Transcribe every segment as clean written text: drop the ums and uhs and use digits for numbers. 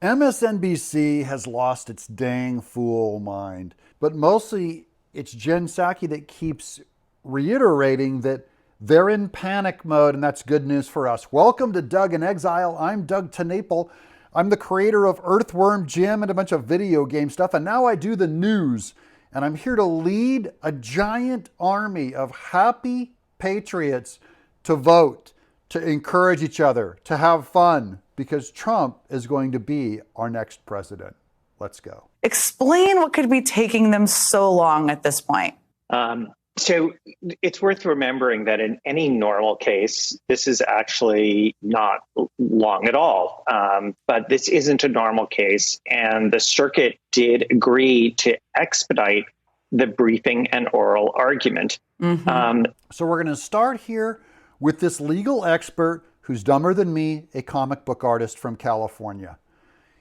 MSNBC has lost its dang fool mind, but mostly it's Jen Psaki that keeps reiterating that they're in panic mode, and that's good news for us. Welcome to Doug in Exile. I'm Doug TeNapel. I'm the creator of Earthworm Jim and a bunch of video game stuff, and now I do the news. And I'm here to lead a giant army of happy patriots to vote, to encourage each other, to have fun, because Trump is going to be our next president. Let's go. Explain what could be taking them so long at this point. So it's worth remembering that in any normal case, this is actually not long at all. But this isn't a normal case. And the circuit did agree to expedite the briefing and oral argument. So we're going to start here with this legal expert who's dumber than me, a comic book artist from California.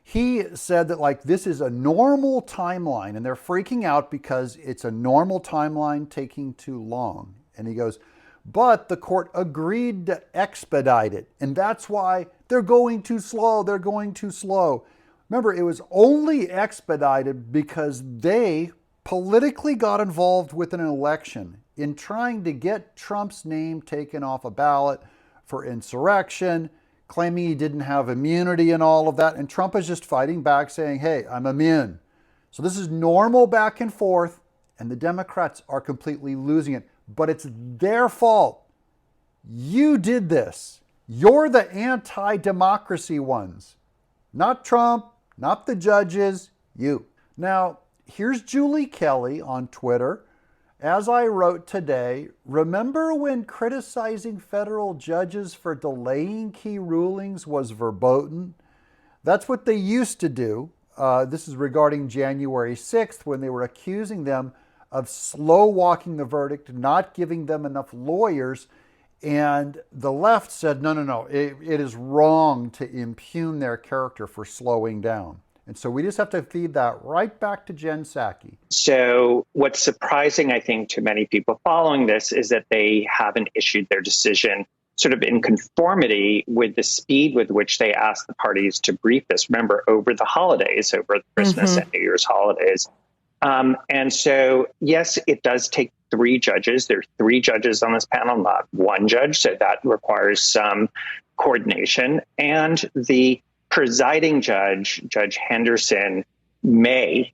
He said that this is a normal timeline, and they're freaking out because it's a normal timeline taking too long. And he goes, but the court agreed to expedite it, and that's why they're going too slow. They're going too slow. Remember, it was only expedited because they politically got involved with an election in trying to get Trump's name taken off a ballot for insurrection, claiming he didn't have immunity and all of that. And Trump is just fighting back saying, hey, I'm immune. So this is normal back and forth, and the Democrats are completely losing it. But it's their fault. You did this. You're the anti-democracy ones. Not Trump, not the judges, you. Now, here's Julie Kelly on Twitter. As I wrote today, remember when criticizing federal judges for delaying key rulings was verboten? That's what they used to do. This is regarding January 6th, when they were accusing them of slow walking the verdict, not giving them enough lawyers. And the left said, no, it is wrong to impugn their character for slowing down. And so we just have to feed that right back to Jen Psaki. So what's surprising, I think, to many people following this is that they haven't issued their decision sort of in conformity with the speed with which they asked the parties to brief this. Remember, over the holidays, over the Christmas and New Year's holidays. And so, yes, it does take three judges. There are three judges on this panel, not one judge. So that requires some coordination. And the presiding judge, Judge Henderson, we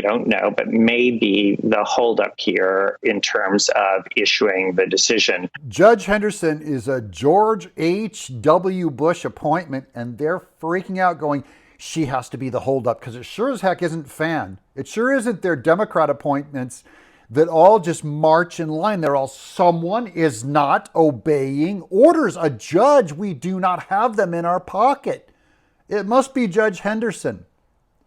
don't know, but may be the holdup here in terms of issuing the decision. Judge Henderson is a George H.W. Bush appointment, and they're freaking out going, she has to be the holdup, because it sure as heck isn't Fan. It sure isn't their Democrat appointments that all just march in line. They're all, someone is not obeying orders. A judge, we do not have them in our pocket. It must be Judge Henderson,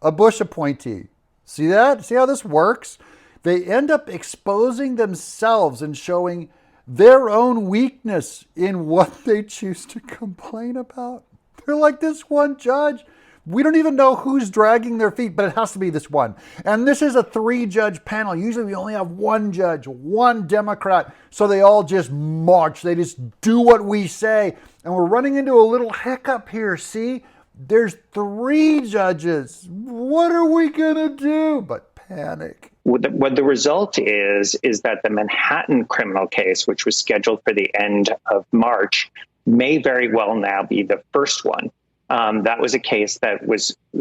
a Bush appointee. See that? See how this works? They end up exposing themselves and showing their own weakness in what they choose to complain about. They're like, this one judge, we don't even know who's dragging their feet, but it has to be this one. And this is a three-judge panel. Usually we only have one judge, one Democrat. So they all just march. They just do what we say. And we're running into a little hiccup here, see? There's three judges. What are we going to do but panic? What the result is that the Manhattan criminal case, which was scheduled for the end of March, may very well now be the first one. That was a case that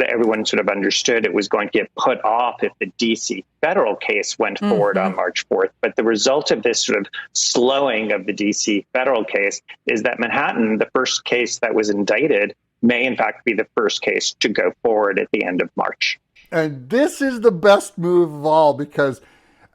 everyone sort of understood it was going to get put off if the D.C. federal case went forward on March 4th. But the result of this sort of slowing of the D.C. federal case is that Manhattan, the first case that was indicted, may in fact be the first case to go forward at the end of March. And this is the best move of all, because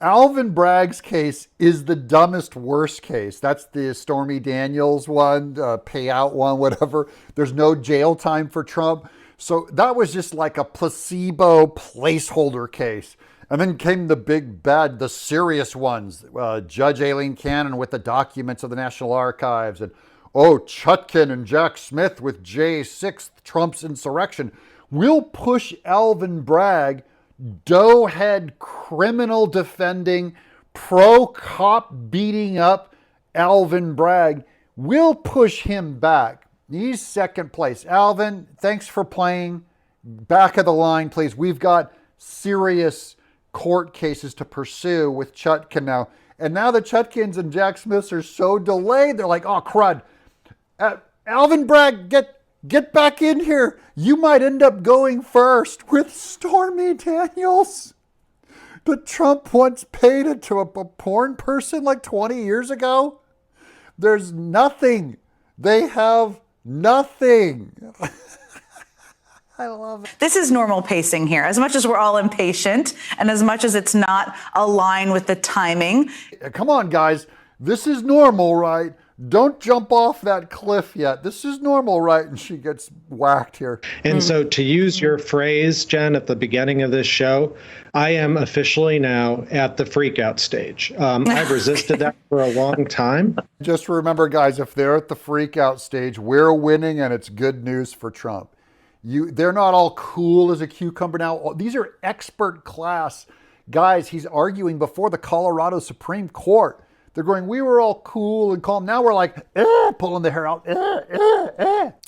Alvin Bragg's case is the dumbest worst case. That's the Stormy Daniels one, payout one, whatever. There's no jail time for Trump. So that was just like a placebo placeholder case. And then came the big bad, the serious ones. Judge Aileen Cannon with the documents of the National Archives, and Chutkin and Jack Smith with J6, Trump's insurrection. We'll push Alvin Bragg, doughhead criminal defending, pro-cop beating up Alvin Bragg. We'll push him back. He's second place. Alvin, thanks for playing. back of the line, please. We've got serious court cases to pursue with Chutkin now. And now the Chutkins and Jack Smiths are so delayed. They're like, oh, crud. Alvin Bragg, get back in here. You might end up going first with Stormy Daniels. But Trump once paid it to a porn person like 20 years ago. There's nothing. They have nothing. I love it. This is normal pacing here. As much as we're all impatient and as much as it's not aligned with the timing. Come on, guys. This is normal, right? Don't jump off that cliff yet. This is normal, right? And she gets whacked here. And so to use your phrase, Jen, at the beginning of this show, I am officially now at the freakout stage. I've resisted that for a long time. Just remember, guys, if they're at the freakout stage, we're winning and it's good news for Trump. They're not all cool as a cucumber now. These are expert class guys. He's arguing before the Colorado Supreme Court. They're going, we were all cool and calm. Now we're like, pulling the hair out.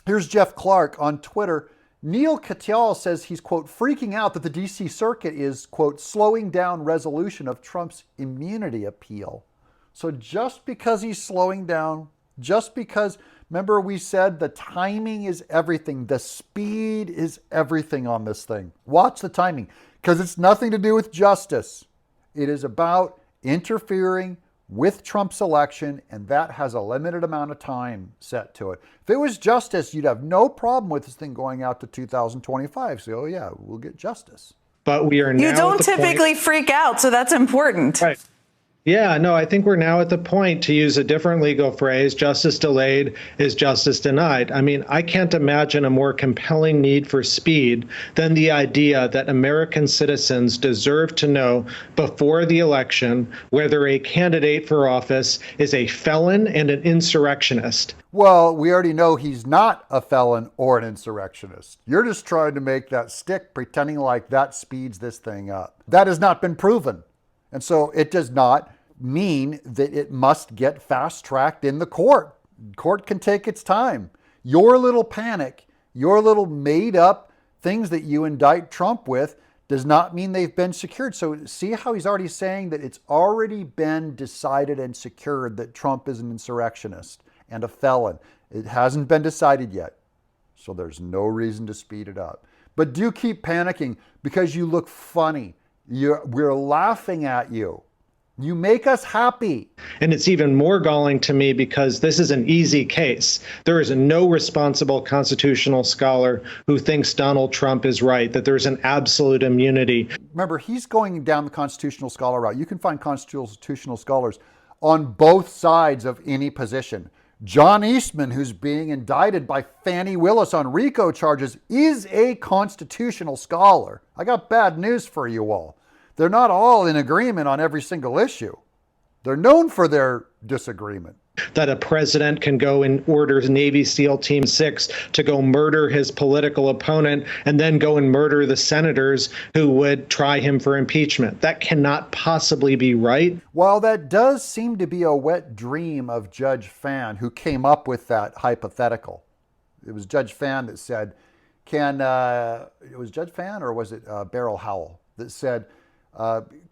Here's Jeff Clark on Twitter. Neil Katyal says he's, quote, freaking out that the D.C. Circuit is, quote, slowing down resolution of Trump's immunity appeal. So just because he's slowing down, just because, remember we said the timing is everything. The speed is everything on this thing. Watch the timing, because it's nothing to do with justice. It is about interfering with Trump's election, and that has a limited amount of time set to it. If it was justice, you'd have no problem with this thing going out to 2025. So, oh yeah, we'll get justice. But we are now You don't typically freak out, so that's important. Right. Yeah, no, I think we're now at the point, to use a different legal phrase, justice delayed is justice denied. I mean, I can't imagine a more compelling need for speed than the idea that American citizens deserve to know before the election whether a candidate for office is a felon and an insurrectionist. Well, we already know he's not a felon or an insurrectionist. You're just trying to make that stick, pretending like that speeds this thing up. That has not been proven. And so it does not mean that it must get fast-tracked in the court. Court can take its time. Your little panic, your little made-up things that you indict Trump with does not mean they've been secured. So see how he's already saying that it's already been decided and secured that Trump is an insurrectionist and a felon. It hasn't been decided yet. So there's no reason to speed it up. But do keep panicking because you look funny. We're laughing at you. You make us happy. And it's even more galling to me because this is an easy case. There is no responsible constitutional scholar who thinks Donald Trump is right, that there's an absolute immunity. Remember, he's going down the constitutional scholar route. You can find constitutional scholars on both sides of any position. John Eastman, who's being indicted by Fani Willis on RICO charges, is a constitutional scholar. I got bad news for you all. They're not all in agreement on every single issue. They're known for their disagreement. That a president can go and order Navy SEAL Team 6 to go murder his political opponent and then go and murder the senators who would try him for impeachment. That cannot possibly be right. While that does seem to be a wet dream of Judge Fan, who came up with that hypothetical. It was Judge Fan that said, it was Judge Fan or was it Beryl Howell that said,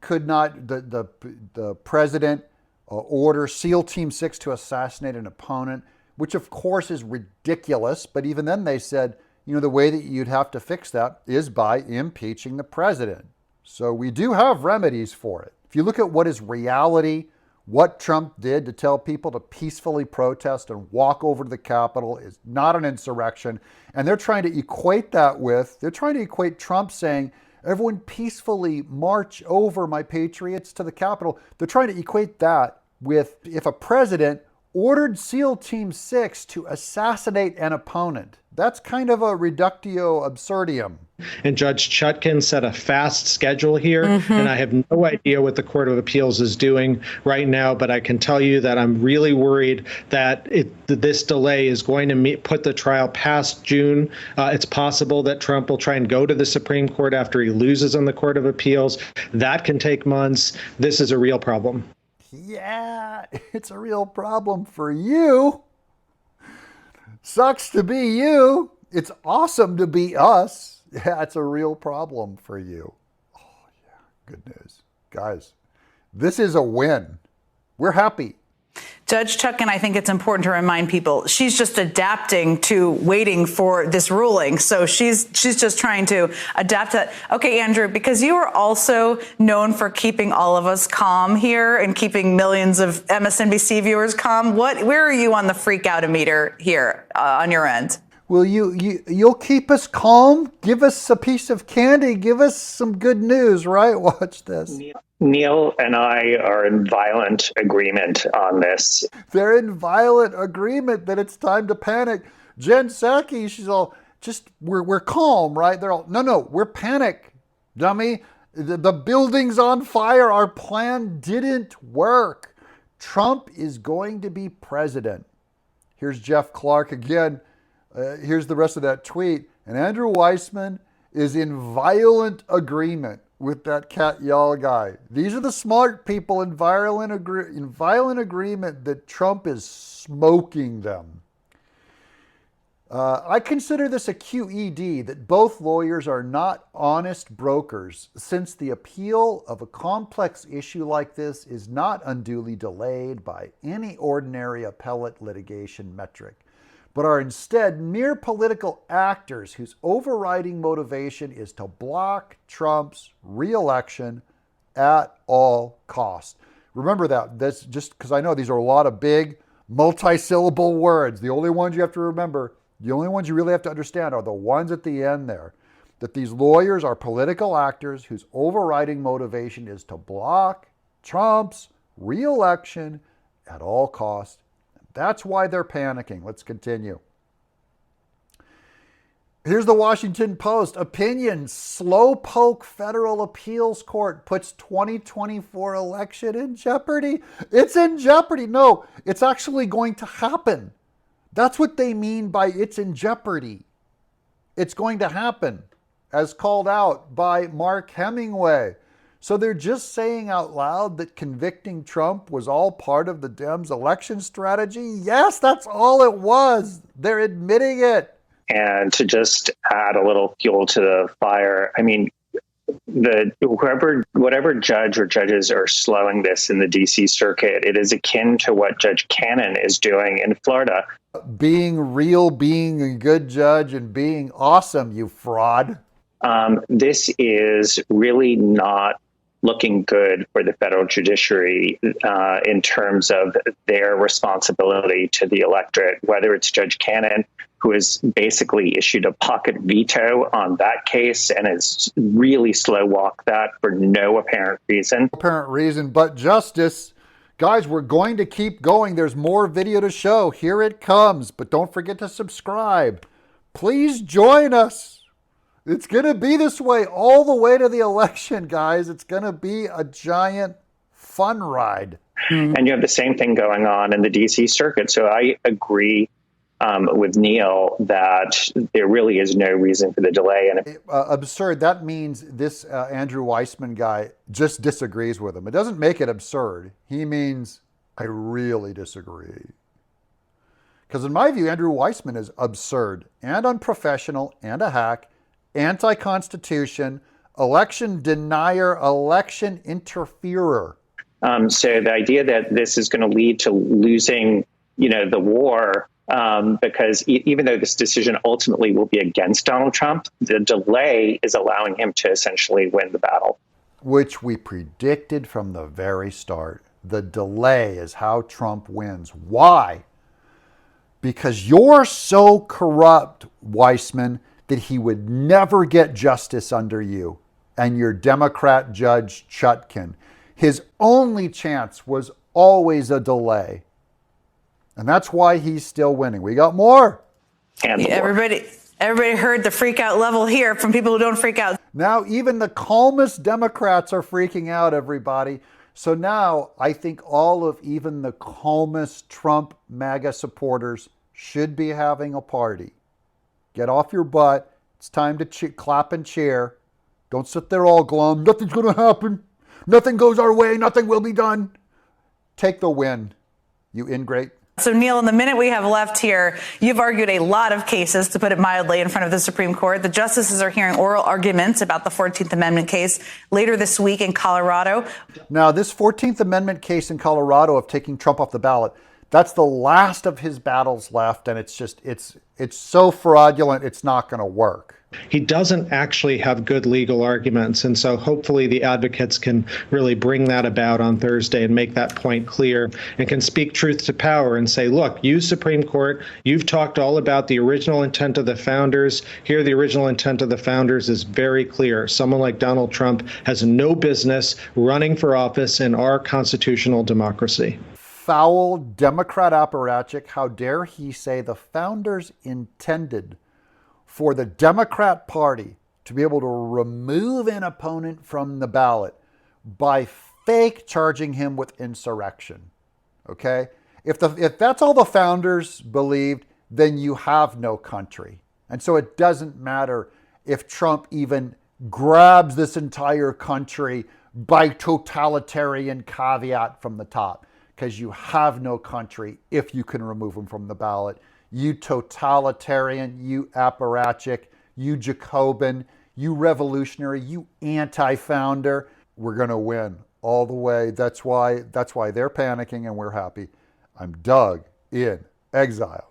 could not the president order SEAL Team 6 to assassinate an opponent, which of course is ridiculous. But even then they said, the way that you'd have to fix that is by impeaching the president. So we do have remedies for it. If you look at what is reality, what Trump did to tell people to peacefully protest and walk over to the Capitol is not an insurrection. And they're trying to equate Trump saying, everyone peacefully march over, my patriots, to the Capitol. They're trying to equate that with if a president ordered SEAL Team 6 to assassinate an opponent. That's kind of a reductio absurdum. And Judge Chutkin set a fast schedule here, and I have no idea what the Court of Appeals is doing right now, but I can tell you that I'm really worried that this delay is going to put the trial past June. It's possible that Trump will try and go to the Supreme Court after he loses on the Court of Appeals. That can take months. This is a real problem. Yeah, it's a real problem for you. Sucks to be you. It's awesome to be us. Yeah, it's a real problem for you. Oh, yeah. Good news. Guys, this is a win. We're happy. Judge Chutkan, I think it's important to remind people, she's just adapting to waiting for this ruling. So she's just trying to adapt to that. Okay, Andrew, because you are also known for keeping all of us calm here and keeping millions of MSNBC viewers calm. Where are you on the freak out meter here on your end? Will you'll keep us calm? Give us a piece of candy. Give us some good news, right? Watch this. Neil and I are in violent agreement on this. They're in violent agreement that it's time to panic. Jen Psaki, she's all, we're calm, right? They're all, no, we're panic, dummy. The building's on fire. Our plan didn't work. Trump is going to be president. Here's Jeff Clark again. Here's the rest of that tweet. And Andrew Weissman is in violent agreement with that Cat Yall guy. These are the smart people in violent agreement that Trump is smoking them. I consider this a QED that both lawyers are not honest brokers, since the appeal of a complex issue like this is not unduly delayed by any ordinary appellate litigation metric, but are instead mere political actors whose overriding motivation is to block Trump's re-election at all costs. Remember that. That's just because I know these are a lot of big, multi-syllable words. The only ones you have to remember, the only ones you really have to understand are the ones at the end there. That these lawyers are political actors whose overriding motivation is to block Trump's re-election at all costs. That's why they're panicking. Let's continue. Here's the Washington Post. Opinion: slowpoke federal appeals court puts 2024 election in jeopardy. It's in jeopardy. No, it's actually going to happen. That's what they mean by it's in jeopardy. It's going to happen, as called out by Mark Hemingway. So they're just saying out loud that convicting Trump was all part of the Dems' election strategy? Yes, that's all it was. They're admitting it. And to just add a little fuel to the fire, I mean, whatever judge or judges are slowing this in the DC circuit, it is akin to what Judge Cannon is doing in Florida. Being real, being a good judge, and being awesome, you fraud. This is really not looking good for the federal judiciary in terms of their responsibility to the electorate, whether it's Judge Cannon, who has basically issued a pocket veto on that case and has really slow walked that for no apparent reason. But justice. Guys, we're going to keep going. There's more video to show. Here it comes. But don't forget to subscribe. Please join us. It's going to be this way all the way to the election, guys. It's going to be a giant fun ride. And you have the same thing going on in the DC circuit. So I agree with Neil that there really is no reason for the delay. And absurd. That means this Andrew Weissman guy just disagrees with him. It doesn't make it absurd. He means I really disagree. Because in my view, Andrew Weissman is absurd and unprofessional and a hack, anti-constitution, election denier, election interferer. So the idea that this is going to lead to losing, the war, because even though this decision ultimately will be against Donald Trump, the delay is allowing him to essentially win the battle. Which we predicted from the very start. The delay is how Trump wins. Why? Because you're so corrupt, Weissman, that he would never get justice under you and your Democrat Judge Chutkan. His only chance was always a delay. And that's why he's still winning. We got more. And everybody heard the freak out level here from people who don't freak out. Now even the calmest Democrats are freaking out, everybody. So now I think all of even the calmest Trump MAGA supporters should be having a party. Get off your butt. It's time to clap and cheer. Don't sit there all glum. Nothing's going to happen. Nothing goes our way. Nothing will be done. Take the win, you ingrate. So, Neil, in the minute we have left here, you've argued a lot of cases, to put it mildly, in front of the Supreme Court. The justices are hearing oral arguments about the 14th Amendment case later this week in Colorado. Now, this 14th Amendment case in Colorado of taking Trump off the ballot, that's the last of his battles left, and it's so fraudulent, it's not going to work. He doesn't actually have good legal arguments. And so hopefully the advocates can really bring that about on Thursday and make that point clear and can speak truth to power and say, look, you Supreme Court, you've talked all about the original intent of the founders. Here, the original intent of the founders is very clear. Someone like Donald Trump has no business running for office in our constitutional democracy. Foul Democrat apparatchik, how dare he say the founders intended for the Democrat Party to be able to remove an opponent from the ballot by fake charging him with insurrection. Okay? If that's all the founders believed, then you have no country. And so it doesn't matter if Trump even grabs this entire country by totalitarian caveat from the top, because you have no country if you can remove him from the ballot. You totalitarian, you apparatchik, you Jacobin, you revolutionary, you anti-founder. We're going to win all the way. That's why they're panicking and we're happy. I'm Doug in Exile.